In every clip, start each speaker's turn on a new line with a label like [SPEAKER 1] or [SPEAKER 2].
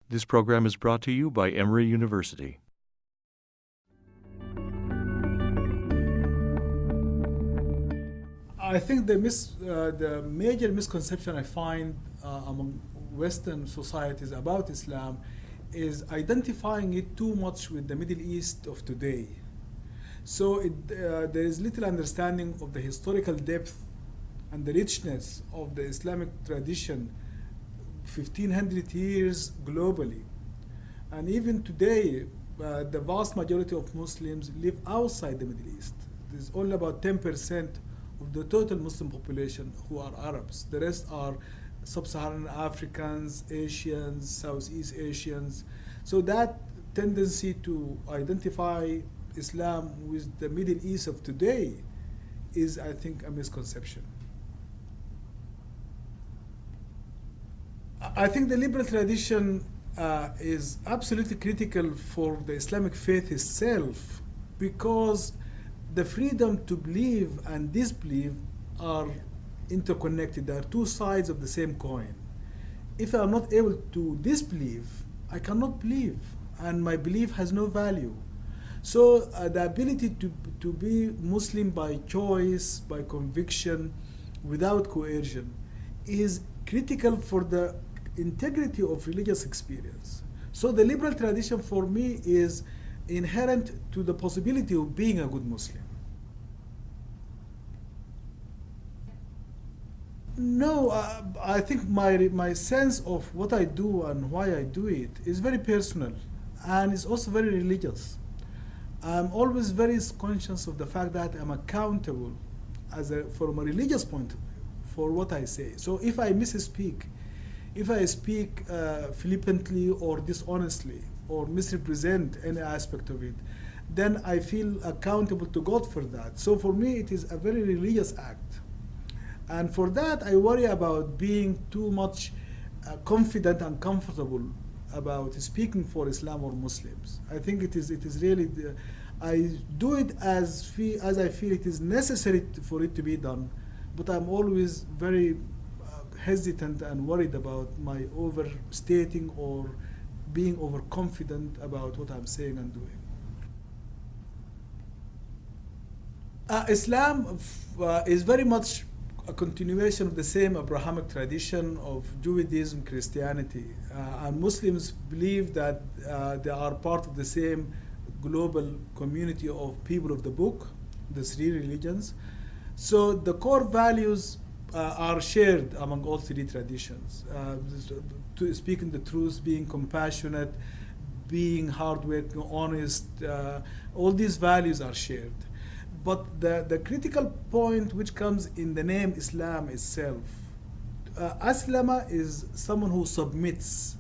[SPEAKER 1] This program is brought to you by Emory University.
[SPEAKER 2] I think the major misconception I find among Western societies about Islam is identifying it too much with the Middle East of today. So there is little understanding of the historical depth and the richness of the Islamic tradition 1500 years globally. And even today, the vast majority of Muslims live outside the Middle East. There's only about 10% of the total Muslim population who are Arabs. The rest are sub-Saharan Africans, Asians, Southeast Asians. So that tendency to identify Islam with the Middle East of today is, I think, a misconception. I think the liberal tradition is absolutely critical for the Islamic faith itself, because the freedom to believe and disbelieve are interconnected. They are two sides of the same coin. If I am not able to disbelieve, I cannot believe, and my belief has no value. So the ability to be Muslim by choice, by conviction, without coercion, is critical for the integrity of religious experience. So the liberal tradition for me is inherent to the possibility of being a good Muslim. No, I think my sense of what I do and why I do it is very personal, and it's also very religious. I'm always very conscious of the fact that I'm accountable from a religious point of view for what I say. So if I misspeak, if I speak flippantly or dishonestly or misrepresent any aspect of it, then I feel accountable to God for that. So for me, it is a very religious act. And for that, I worry about being too much confident and comfortable about speaking for Islam or Muslims. I think it is really, I do it as I feel it is necessary for it to be done, but I'm always very hesitant and worried about my overstating or being overconfident about what I'm saying and doing. Islam is very much a continuation of the same Abrahamic tradition of Judaism, Christianity. And Muslims believe that they are part of the same global community of people of the book, the three religions. So the core values are shared among all three traditions. Speaking the truth, being compassionate, being hardworking, honest, all these values are shared. But the critical point which comes in the name Islam itself, Aslama is someone who submits.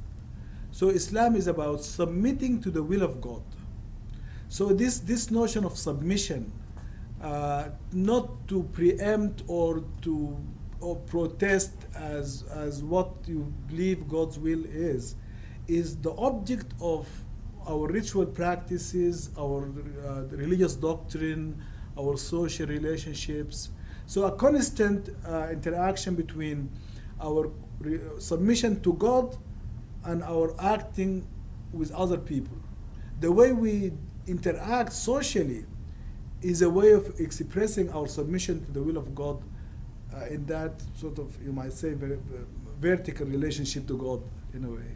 [SPEAKER 2] So Islam is about submitting to the will of God. So this notion of submission, not to preempt or protest as what you believe God's will is the object of our ritual practices, our religious doctrine, our social relationships. So a constant interaction between our submission to God and our acting with other people. The way we interact socially is a way of expressing our submission to the will of God in that sort of, you might say, vertical relationship to God in a way.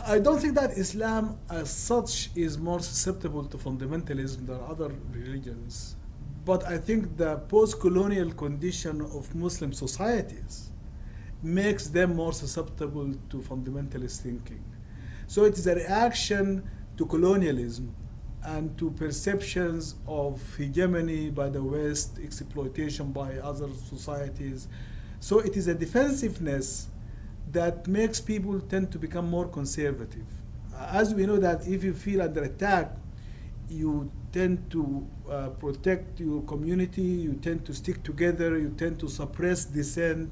[SPEAKER 2] I don't think that Islam as such is more susceptible to fundamentalism than other religions. But I think the post-colonial condition of Muslim societies makes them more susceptible to fundamentalist thinking. So it is a reaction to colonialism and to perceptions of hegemony by the West, exploitation by other societies. So it is a defensiveness that makes people tend to become more conservative. As we know that if you feel under attack, you tend to protect your community, you tend to stick together, you tend to suppress dissent,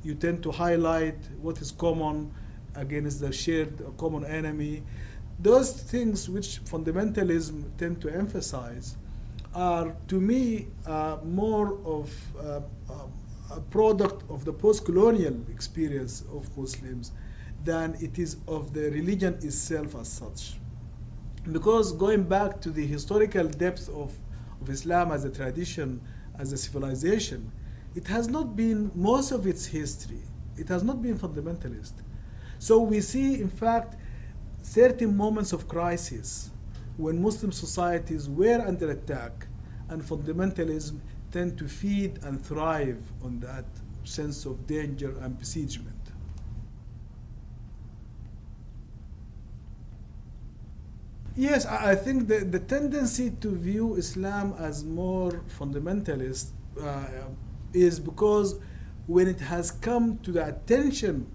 [SPEAKER 2] you tend to highlight what is common against the shared common enemy. Those things which fundamentalism tend to emphasize are, to me, more of a product of the post-colonial experience of Muslims than it is of the religion itself as such. Because going back to the historical depth of Islam as a tradition, as a civilization, it has not been, most of its history, it has not been fundamentalist. So we see, in fact, certain moments of crisis when Muslim societies were under attack, and fundamentalism tend to feed and thrive on that sense of danger and besiegement. Yes, I think the tendency to view Islam as more fundamentalist is because when it has come to the attention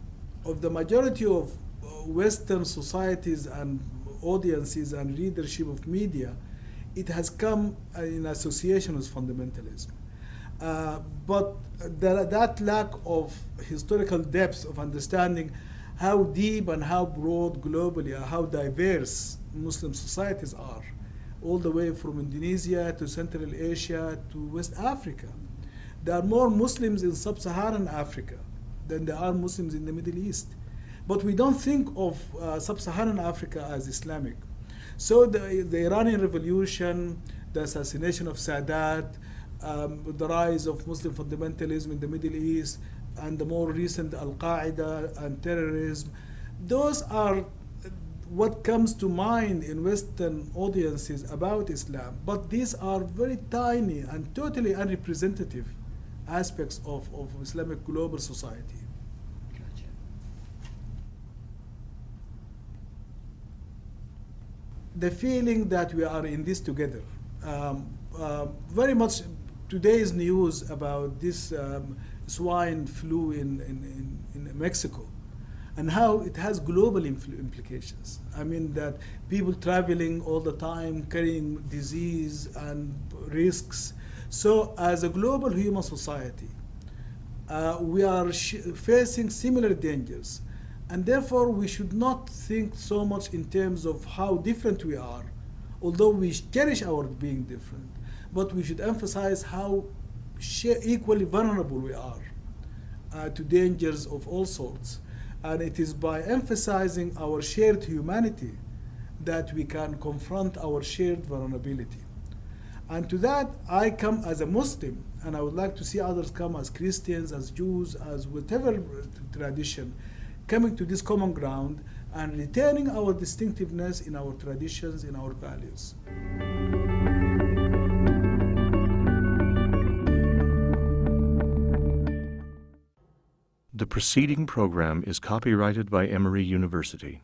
[SPEAKER 2] of the majority of Western societies and audiences and readership of media, it has come in association with fundamentalism. But that lack of historical depth of understanding how deep and how broad globally, how diverse Muslim societies are, all the way from Indonesia to Central Asia to West Africa. There are more Muslims in sub-Saharan Africa than there are Muslims in the Middle East. But we don't think of sub-Saharan Africa as Islamic. So the Iranian Revolution, the assassination of Sadat, the rise of Muslim fundamentalism in the Middle East, and the more recent Al-Qaeda and terrorism, those are what comes to mind in Western audiences about Islam. But these are very tiny and totally unrepresentative aspects of Islamic global society.
[SPEAKER 3] Gotcha.
[SPEAKER 2] The feeling that we are in this together. Very much today's news about this swine flu in Mexico and how it has global implications. I mean that people traveling all the time, carrying disease and risks. So as a global human society, we are facing similar dangers. And therefore, we should not think so much in terms of how different we are, although we cherish our being different, but we should emphasize how equally vulnerable we are to dangers of all sorts. And it is by emphasizing our shared humanity that we can confront our shared vulnerability. And to that, I come as a Muslim, and I would like to see others come as Christians, as Jews, as whatever tradition, coming to this common ground and retaining our distinctiveness in our traditions, in our values.
[SPEAKER 1] The preceding program is copyrighted by Emory University.